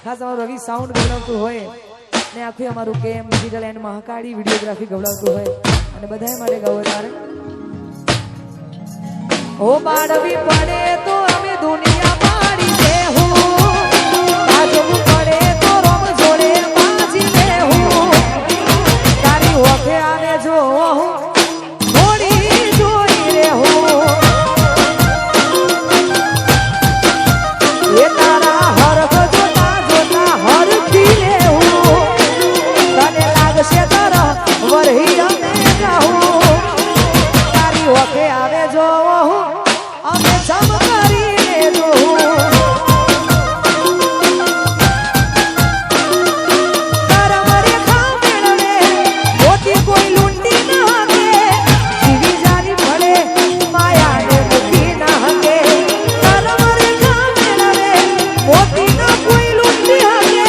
ખાસ અમારું રવિ સાઉન્ડ ગવડાવતું હોય ને આખું અમારું કેમ ડિજિટલ એન્ડ મહાકાળી વિડીયોગ્રાફી ગવડાવતું હોય અને બધાય માટે ગવડાવે ઓ બાળવી પડે તો અમે દુનિયા પાડી દેહું બાજવું પડે તો રોમ જોડે બાજી લેહું તારી ઓખે આને જો થોડી જોઈ રેહું એ તારા હરખ જોતા જોતા હરખી લેહું તને લાગશે તરહ વરહી અમે જાહું તારી ઓખે આવે જો અમે જમ કરીને જોહું તારા મરે ખા મેળવે મોટી કોઈ લૂંટી ન હકે જીવી જારી ભળે માયાને મૂકી ન હકે તારા મરે ખા મેળવે મોટી ન કોઈ લૂંટી હકે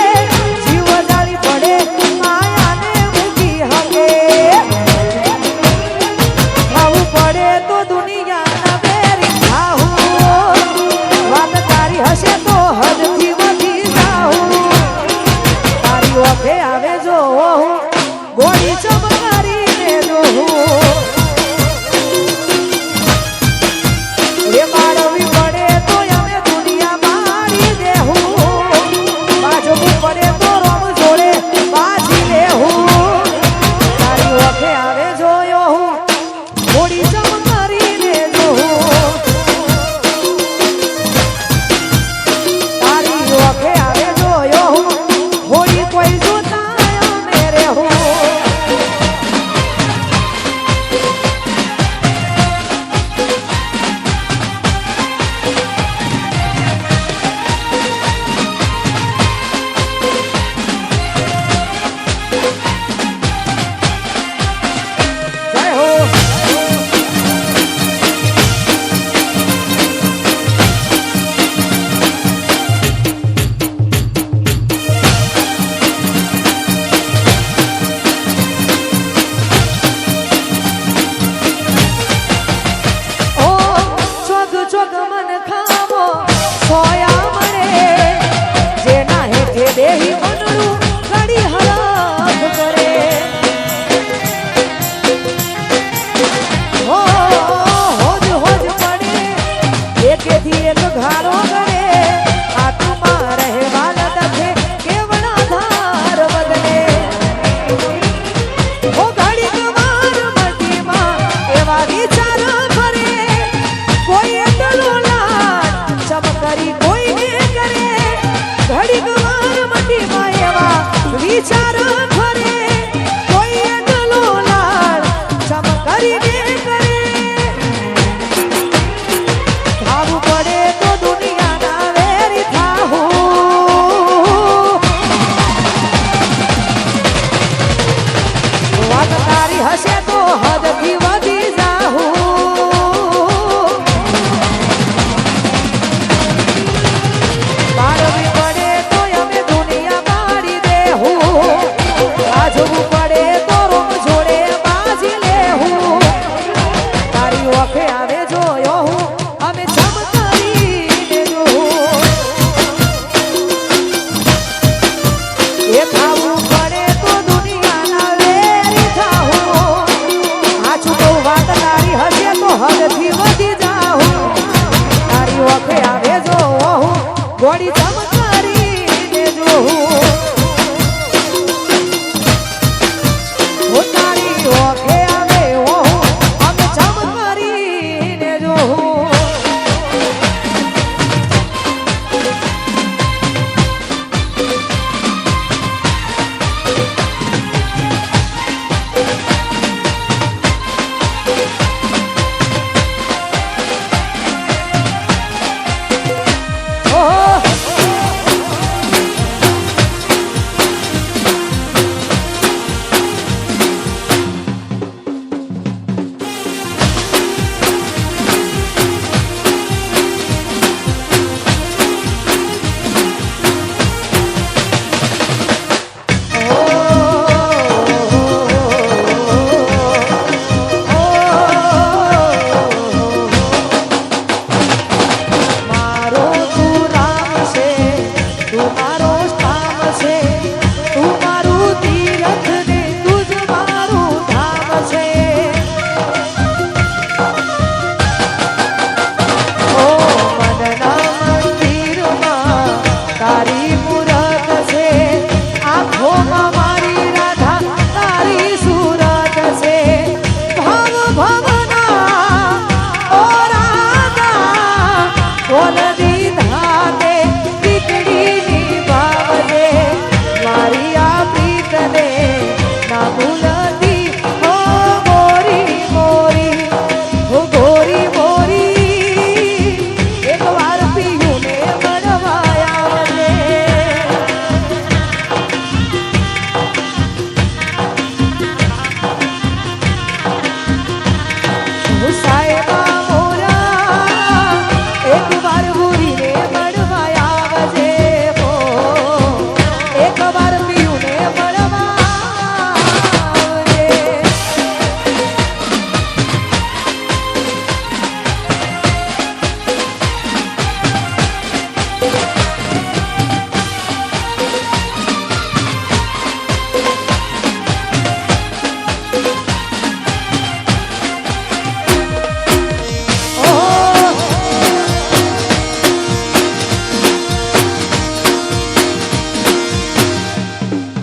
જીવ જારી ભળે માયાને મૂકી હકે ખાવું પડે તો દુનિયાના બેરી ખાવું વાત તારી હશે તો હદથી વધી જાઉં તારી ઓખે આવે જો ગોળી ચમકારીને જોઉં એ બાળવી પડે તો અમે દુનિયા મારી દેહું બાજવું પડે તો રોમ જોડે બાજી લેહું તારી ઓખે આવે જોયો ગોળી ચમકારીને જોઉં તારી ઓખે આવે જોયો ગોળી કોઈ જોતા અમે રેહું જય હો ઓ ચોગ ચોગ મન ખાવો સોયા મળે જેના હેઠે દેહી મનડું ઘડી હરખ કરે હો હોજ હોજ પડે એકેથી એક ઘારો કરે આત્મા રહેવા લડે કેવડા ધાર બદલે ઓ ઘડી કવાર મટીમાં એવા વિચાર કરે કોઈ એટલો લાડ ચમકારી કોઈને કરે ઘડી કવાર મટીમાં એવા વિચાર કરે કોઈ એટલો લાડ ચમકારીને કરે ખાવું પડે તો દુનિયાના વેરી થાહું વાત તારી હશે તો હદથી વધી જાહું બાળવી પડે તો અમે દુનિયા મારી દેહું બાજવું પડે તો રોમ જોડે બાજી લેહું તારી ઓખે આવે જોયો હું અમે ચમકારીને જોઉં એ ખાવું પડે તો દુનિયાના વેરી થાહું આછું બહુ વાત તારી હશે તો હદથી વધી જાહું તારી ઓખે આવે જો ગોળી ચમકારીને જોઉં ઓ તારી ઓખે આવે અમે ચમકારીને જોઉં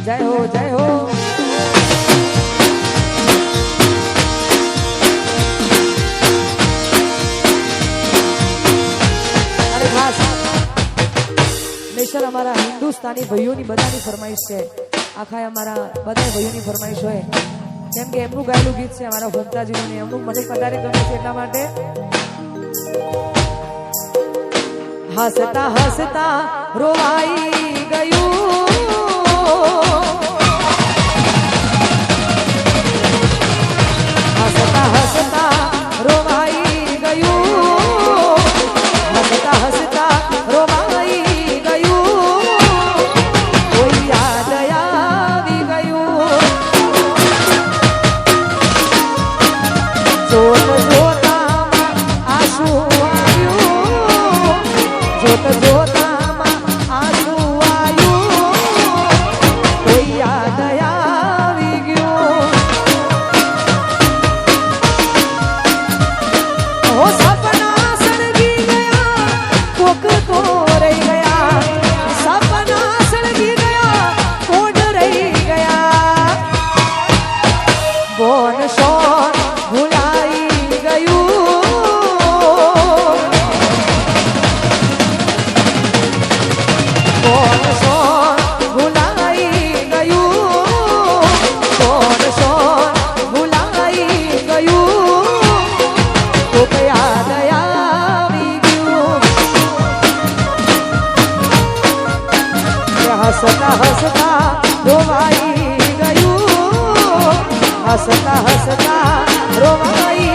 જય હો જય હો. અરે ખાસ નેશન અમારા હિન્દુસ્તાની ભાઈઓની બધાની ફરમાઈશ છે. આખા અમારા બધા ભાઈઓની ફરમાઈશ હોય કેમ કે એમનું ગાયેલું ગીત છે અમારા ભક્તાજીનું, એમનું મને વધારે ગમે છે એટલા માટે. હસતા હસતા રોવાઈ ગયું, હસતા હસતા રોવાઈ ગયું, હસતા હસતા રોવાઈ ગયું, કોઈ યાદ આવી ગયું. જોત જોતામાં આંસુ આવ્યું, જોત જોતામાં આંસુ આવ્યું, કોઈ યાદ આવી ગયું. ઓ સપના સળગી ગયા, કોક તો રહી ગયા, સપના સળગી ગયા, કોણ રહી ગયા. બોન શોન ભૂલાઈ ગયું, કોણ શોન ભૂલાઈ ગયું, કોણ શોન ભૂલાઈ ગયું, કોક યાદ આવી ગયું. હસતા હસતા રોવાઈ ગયું, હસતા હસતા રોવાઈ